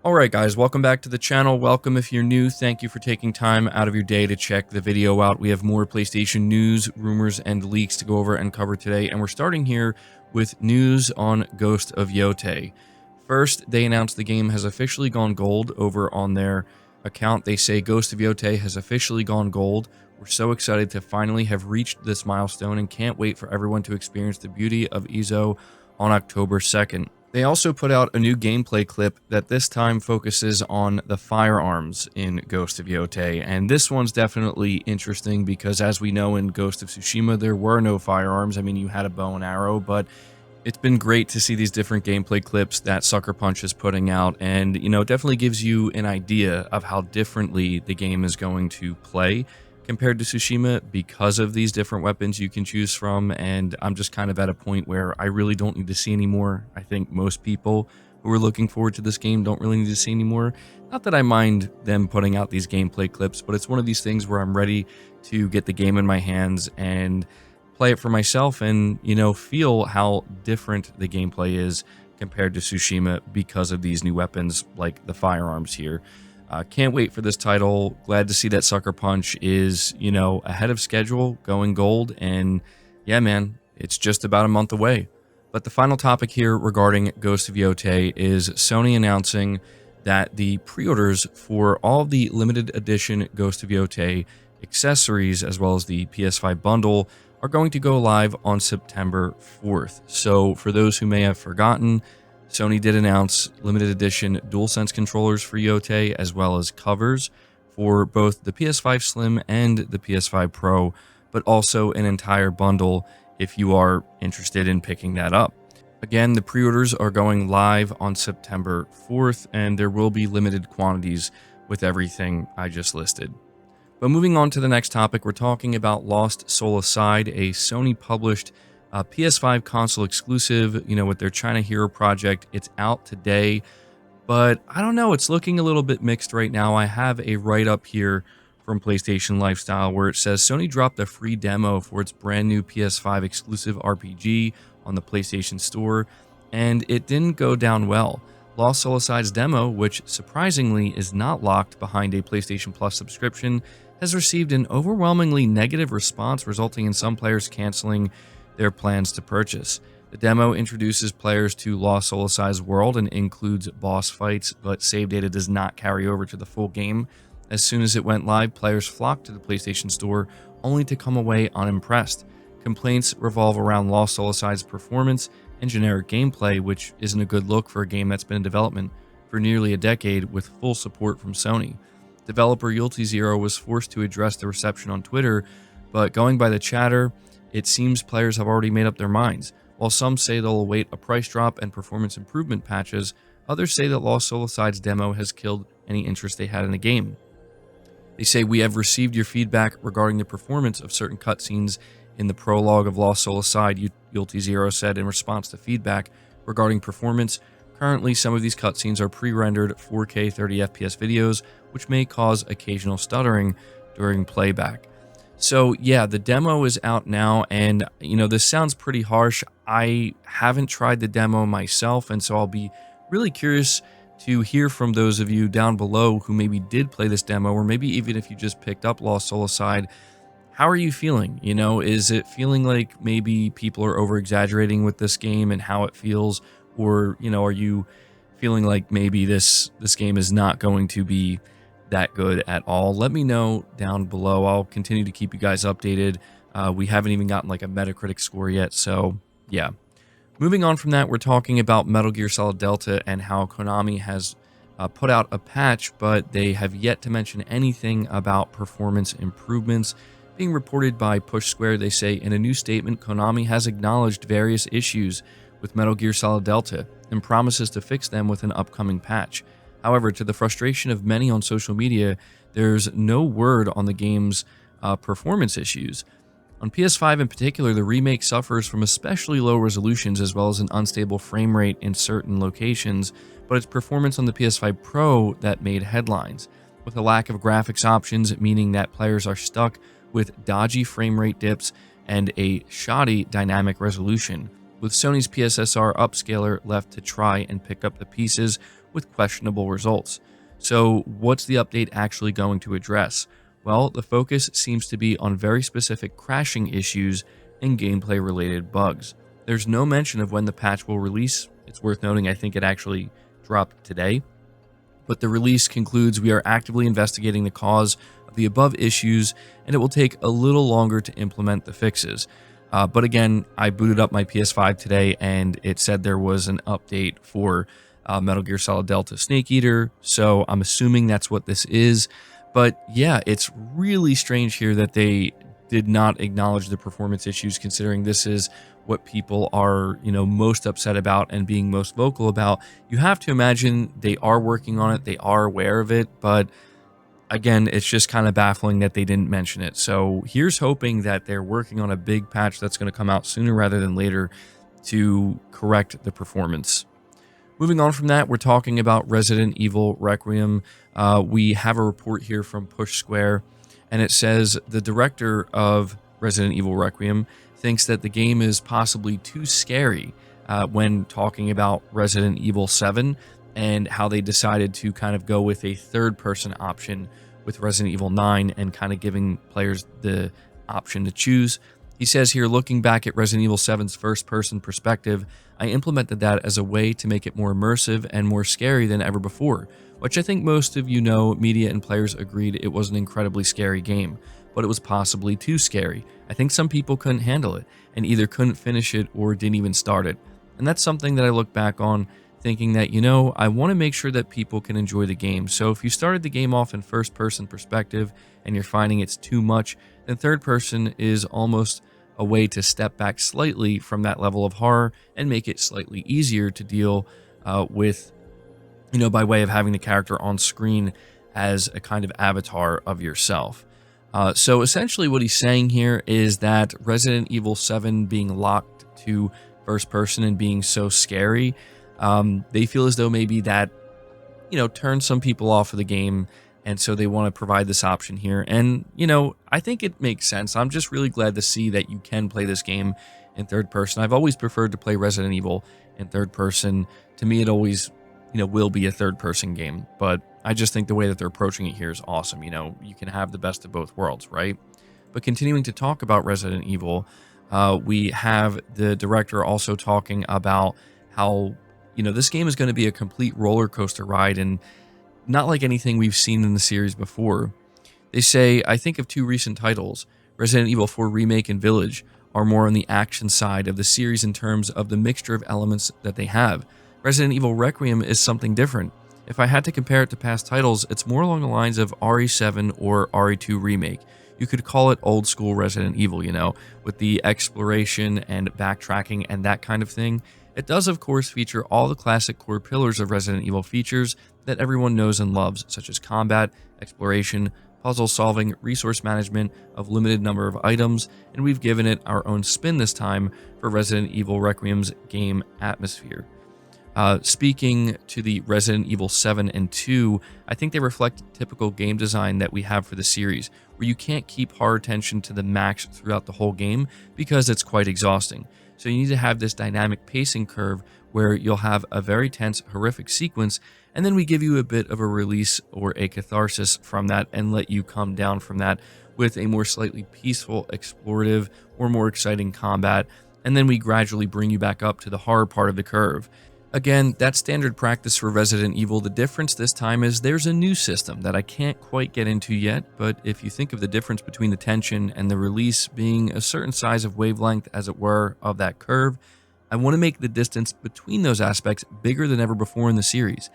Alright guys, welcome back to the channel. Welcome if you're new. Thank you for taking time out of your day to check the video out. We have more PlayStation news, rumors, and leaks to go over and cover today, and we're starting here with news on Ghost of Yotei. First, they announced the game has officially gone gold over on their account. They say Ghost of Yotei has officially gone gold. We're so excited to finally have reached this milestone and can't wait for everyone to experience the beauty of Izo on October 2nd. They also put out a new gameplay clip that this time focuses on the firearms in Ghost of Yotei, and this one's definitely interesting because as we know in Ghost of Tsushima there were no firearms. I mean, you had a bow and arrow, but it's been great to see these different gameplay clips that Sucker Punch is putting out, and it definitely gives you an idea of how differently the game is going to play compared to Tsushima because of these different weapons you can choose from. And I'm just kind of at a point where I really don't need to see any more. I think most people who are looking forward to this game don't really need to see any more. Not that I mind them putting out these gameplay clips, but it's one of these things where I'm ready to get the game in my hands and play it for myself and, feel how different the gameplay is compared to Tsushima because of these new weapons like the firearms here. Can't wait for this title. Glad to see that Sucker Punch is, ahead of schedule, going gold. And yeah, man, it's just about a month away. But the final topic here regarding Ghost of Yotei is Sony announcing that the pre-orders for all of the limited edition Ghost of Yotei accessories, as well as the PS5 bundle, are going to go live on September 4th. So for those who may have forgotten, Sony did announce limited edition DualSense controllers for Yotei, as well as covers for both the PS5 Slim and the PS5 Pro, but also an entire bundle if you are interested in picking that up. Again, the pre-orders are going live on September 4th, and there will be limited quantities with everything I just listed. But moving on to the next topic, we're talking about Lost Soul Aside, a Sony-published PS5 console exclusive, with their China Hero project. It's out today, but I don't know, it's looking a little bit mixed right now. I have a write-up here from PlayStation Lifestyle where it says Sony dropped a free demo for its brand new PS5 exclusive RPG on the PlayStation Store, and it didn't go down well. Lost Soul Aside's demo, which surprisingly is not locked behind a PlayStation Plus subscription, has received an overwhelmingly negative response, resulting in some players canceling their plans to purchase. The demo introduces players to Lost Soul Aside's world and includes boss fights, but save data does not carry over to the full game. As soon as it went live, players flocked to the PlayStation Store only to come away unimpressed. Complaints revolve around Lost Soul Aside's performance and generic gameplay, which isn't a good look for a game that's been in development for nearly a decade with full support from Sony. Developer Yotei was forced to address the reception on Twitter, but going by the chatter, it seems players have already made up their minds. While some say they'll await a price drop and performance improvement patches, others say that Lost Soul Aside's demo has killed any interest they had in the game. They say, "We have received your feedback regarding the performance of certain cutscenes in the prologue of Lost Soul Aside," Yotei said in response to feedback regarding performance. "Currently, some of these cutscenes are pre-rendered 4K 30 FPS videos, which may cause occasional stuttering during playback." So yeah, the demo is out now, and this sounds pretty harsh. I haven't tried the demo myself, and so I'll be really curious to hear from those of you down below who maybe did play this demo, or maybe even if you just picked up Lost Soul Aside. How are you feeling? Is it feeling like maybe people are over-exaggerating with this game and how it feels, or are you feeling like maybe this game is not going to be that good at all? Let me know down below. I'll continue to keep you guys updated. We haven't even gotten like a Metacritic score yet, so yeah. Moving on from that, we're talking about Metal Gear Solid Delta and how Konami has put out a patch, but they have yet to mention anything about performance improvements. Being reported by Push Square, they say, in a new statement, Konami has acknowledged various issues with Metal Gear Solid Delta and promises to fix them with an upcoming patch. However, to the frustration of many on social media, there's no word on the game's performance issues. On PS5 in particular, the remake suffers from especially low resolutions as well as an unstable frame rate in certain locations, but it's performance on the PS5 Pro that made headlines, with a lack of graphics options, meaning that players are stuck with dodgy frame rate dips and a shoddy dynamic resolution, with Sony's PSSR upscaler left to try and pick up the pieces with questionable results. So, what's the update actually going to address? Well, the focus seems to be on very specific crashing issues and gameplay related bugs. There's no mention of when the patch will release. It's worth noting, I think it actually dropped today. But the release concludes we are actively investigating the cause of the above issues, and it will take a little longer to implement the fixes. But again, I booted up my PS5 today, and it said there was an update for Metal Gear Solid Delta Snake Eater, so I'm assuming that's what this is. But yeah, it's really strange here that they did not acknowledge the performance issues, considering this is what people are, most upset about and being most vocal about. You have to imagine they are working on it, they are aware of it, but again, it's just kind of baffling that they didn't mention it. So here's hoping that they're working on a big patch that's going to come out sooner rather than later to correct the performance. Moving on from that, we're talking about Resident Evil Requiem. We have a report here from Push Square, and it says the director of Resident Evil Requiem thinks that the game is possibly too scary when talking about Resident Evil 7 and how they decided to kind of go with a third-person option with Resident Evil 9 and kind of giving players the option to choose. He says here, looking back at Resident Evil 7's first-person perspective, I implemented that as a way to make it more immersive and more scary than ever before, which I think most of media and players agreed it was an incredibly scary game, but it was possibly too scary. I think some people couldn't handle it, and either couldn't finish it or didn't even start it. And that's something that I look back on thinking that, I want to make sure that people can enjoy the game. So if you started the game off in first-person perspective and you're finding it's too much, then third-person is almost a way to step back slightly from that level of horror and make it slightly easier to deal with, by way of having the character on screen as a kind of avatar of yourself. So essentially what he's saying here is that Resident Evil 7 being locked to first person and being so scary, they feel as though maybe that, turns some people off of the game. And so they want to provide this option here. And, I think it makes sense. I'm just really glad to see that you can play this game in third person. I've always preferred to play Resident Evil in third person. To me, it always, will be a third person game. But I just think the way that they're approaching it here is awesome. You can have the best of both worlds, right? But continuing to talk about Resident Evil, we have the director also talking about how, this game is going to be a complete roller coaster ride and not like anything we've seen in the series before. They say, I think of two recent titles, Resident Evil 4 Remake and Village, are more on the action side of the series in terms of the mixture of elements that they have. Resident Evil Requiem is something different. If I had to compare it to past titles, it's more along the lines of RE7 or RE2 Remake. You could call it old school Resident Evil, with the exploration and backtracking and that kind of thing. It does, of course, feature all the classic core pillars of Resident Evil features that everyone knows and loves, such as combat, exploration, puzzle solving, resource management of limited number of items, and we've given it our own spin this time for Resident Evil Requiem's game atmosphere. Speaking to the Resident Evil 7 and 2, I think they reflect typical game design that we have for the series, where you can't keep horror tension to the max throughout the whole game because it's quite exhausting. So you need to have this dynamic pacing curve where you'll have a very tense, horrific sequence, and then we give you a bit of a release or a catharsis from that and let you come down from that with a more slightly peaceful, explorative, or more exciting combat, and then we gradually bring you back up to the horror part of the curve. Again, that's standard practice for Resident Evil. The difference this time is there's a new system that I can't quite get into yet, but if you think of the difference between the tension and the release being a certain size of wavelength, as it were, of that curve, I want to make the distance between those aspects bigger than ever before in the series,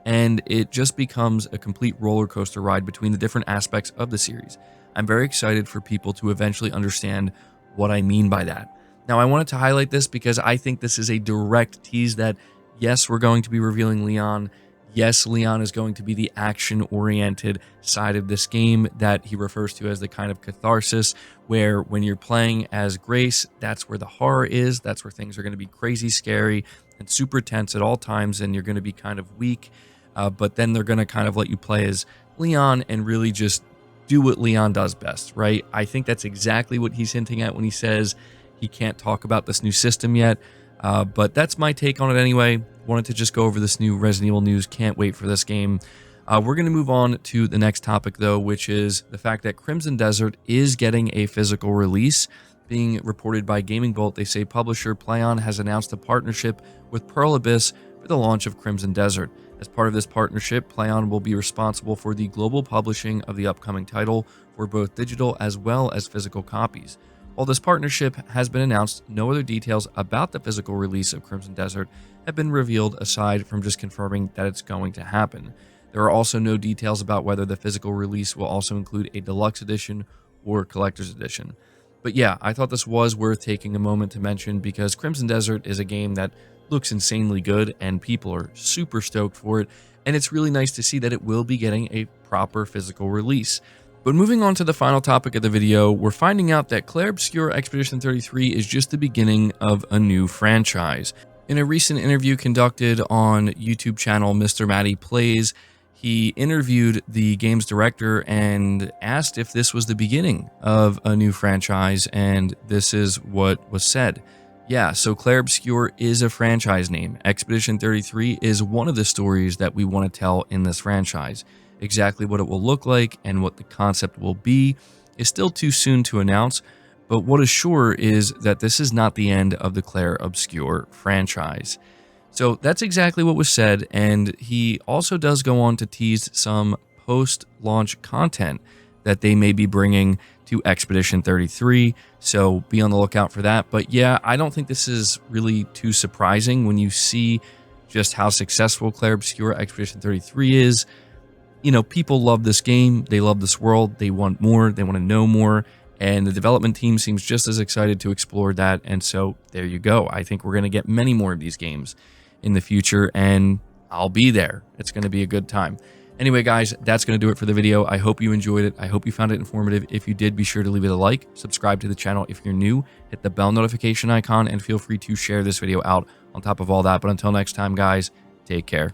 and it just becomes a complete roller coaster ride between the different aspects of the series. I'm very excited for people to eventually understand what I mean by that. Now, I wanted to highlight this because I think this is a direct tease that yes, we're going to be revealing Leon. Yes, Leon is going to be the action-oriented side of this game that he refers to as the kind of catharsis, where when you're playing as Grace, that's where the horror is. That's where things are going to be crazy, scary, and super tense at all times, and you're going to be kind of weak. But then they're going to kind of let you play as Leon and really just do what Leon does best, right? I think that's exactly what he's hinting at when he says he can't talk about this new system yet. But that's my take on it anyway. wanted to just go over this new Resident Evil news. Can't wait for this game. We're going to move on to the next topic, though, which is the fact that Crimson Desert is getting a physical release. Being reported by Gaming Bolt, they say publisher PlayOn has announced a partnership with Pearl Abyss for the launch of Crimson Desert. As part of this partnership, PlayOn will be responsible for the global publishing of the upcoming title for both digital as well as physical copies. While this partnership has been announced, no other details about the physical release of Crimson Desert have been revealed aside from just confirming that it's going to happen. There are also no details about whether the physical release will also include a deluxe edition or collector's edition. But yeah, I thought this was worth taking a moment to mention because Crimson Desert is a game that looks insanely good and people are super stoked for it, and it's really nice to see that it will be getting a proper physical release. But moving on to the final topic of the video, we're finding out that Clair Obscur Expedition 33 is just the beginning of a new franchise. In a recent interview conducted on YouTube channel Mr. Matty Plays, he interviewed the game's director and asked if this was the beginning of a new franchise, and this is what was said. Yeah, so Clair Obscur is a franchise name. Expedition 33 is one of the stories that we want to tell in this franchise. Exactly what it will look like and what the concept will be is still too soon to announce, but what is sure is that this is not the end of the Clair Obscur franchise. So that's exactly what was said, and he also does go on to tease some post-launch content that they may be bringing to Expedition 33, so be on the lookout for that. But yeah, I don't think this is really too surprising when you see just how successful Clair Obscur Expedition 33 is. You know, people love this game, they love this world, they want more, they want to know more, and the development team seems just as excited to explore that, and so there you go. I think we're going to get many more of these games in the future, and I'll be there. It's going to be a good time. Anyway, guys, that's going to do it for the video. I hope you enjoyed it. I hope you found it informative. If you did, be sure to leave it a like, subscribe to the channel if you're new, hit the bell notification icon, and feel free to share this video out on top of all that. But until next time, guys, take care.